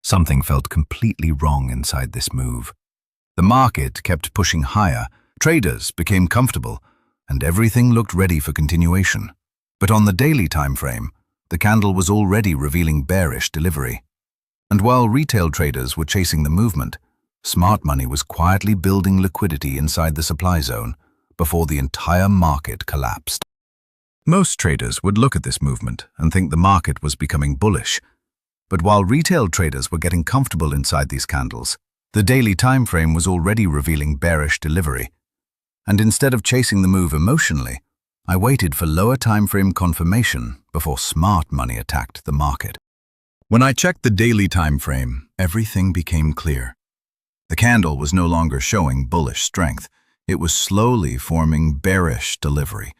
Something felt completely wrong inside this move. The market kept pushing higher, traders became comfortable, and everything looked ready for continuation. But on the daily time frame, the candle was already revealing bearish delivery. And while retail traders were chasing the movement, smart money was quietly building liquidity inside the supply zone before the entire market collapsed. Most traders would look at this movement and think the market was becoming bullish. But while retail traders were getting comfortable inside these candles, the daily time frame was already revealing bearish delivery. And instead of chasing the move emotionally, I waited for lower time frame confirmation before smart money attacked the market. When I checked the daily time frame, everything became clear. The candle was no longer showing bullish strength. It was slowly forming bearish delivery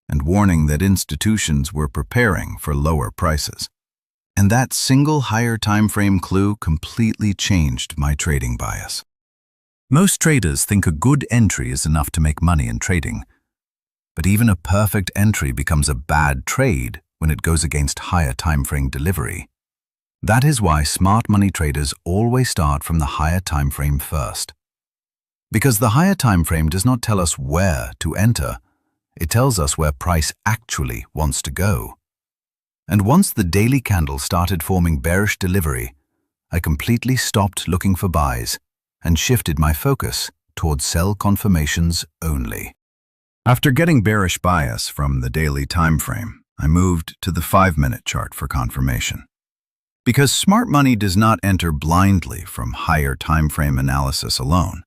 and warning that institutions were preparing for lower prices. And that single higher time frame clue completely changed my trading bias. Most traders think a good entry is enough to make money in trading. But even a perfect entry becomes a bad trade when it goes against higher time frame delivery. That is why smart money traders always start from the higher time frame first. Because the higher time frame does not tell us where to enter, it tells us where price actually wants to go. And once the daily candle started forming bearish delivery, I completely stopped looking for buys and shifted my focus towards sell confirmations only. After getting bearish bias from the daily time frame, I moved to the 5-minute chart for confirmation. Because smart money does not enter blindly from higher time frame analysis alone,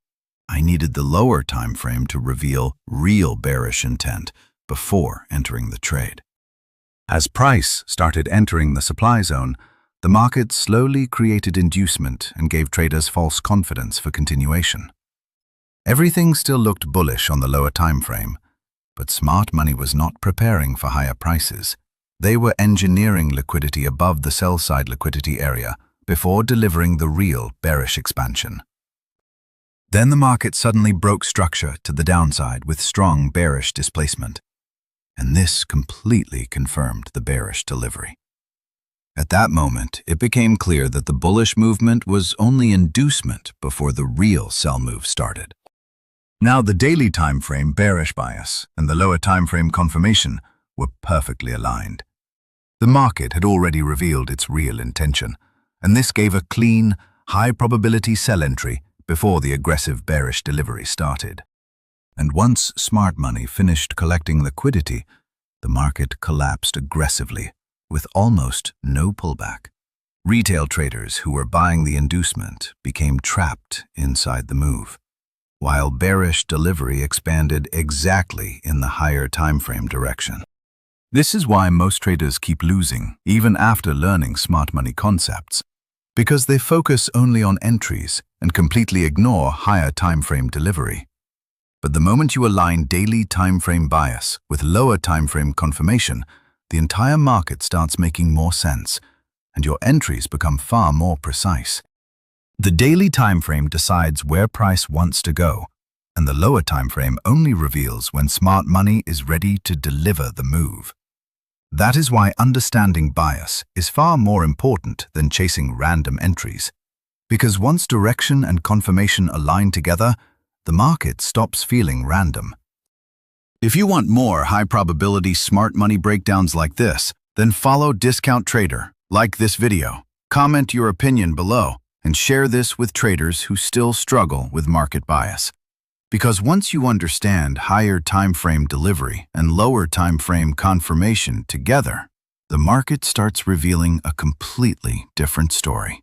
I needed the lower time frame to reveal real bearish intent before entering the trade. As price started entering the supply zone, the market slowly created inducement and gave traders false confidence for continuation. Everything still looked bullish on the lower time frame, but smart money was not preparing for higher prices. They were engineering liquidity above the sell-side liquidity area before delivering the real bearish expansion. Then the market suddenly broke structure to the downside with strong bearish displacement. And this completely confirmed the bearish delivery. At that moment, it became clear that the bullish movement was only inducement before the real sell move started. Now the daily time frame bearish bias and the lower time frame confirmation were perfectly aligned. The market had already revealed its real intention, and this gave a clean, high-probability sell entry before the aggressive bearish delivery started. And once smart money finished collecting liquidity, the market collapsed aggressively, with almost no pullback. Retail traders who were buying the inducement became trapped inside the move, while bearish delivery expanded exactly in the higher time frame direction. This is why most traders keep losing, even after learning smart money concepts, because they focus only on entries and completely ignore higher time frame delivery. But the moment you align daily time frame bias with lower time frame confirmation, the entire market starts making more sense, and your entries become far more precise. The daily time frame decides where price wants to go, and the lower time frame only reveals when smart money is ready to deliver the move. That is why understanding bias is far more important than chasing random entries, because once direction and confirmation align together, the market stops feeling random. If you want more high-probability smart money breakdowns like this, then follow Discount Trader, like this video, comment your opinion below, and share this with traders who still struggle with market bias. Because once you understand higher time frame delivery and lower time frame confirmation together, the market starts revealing a completely different story.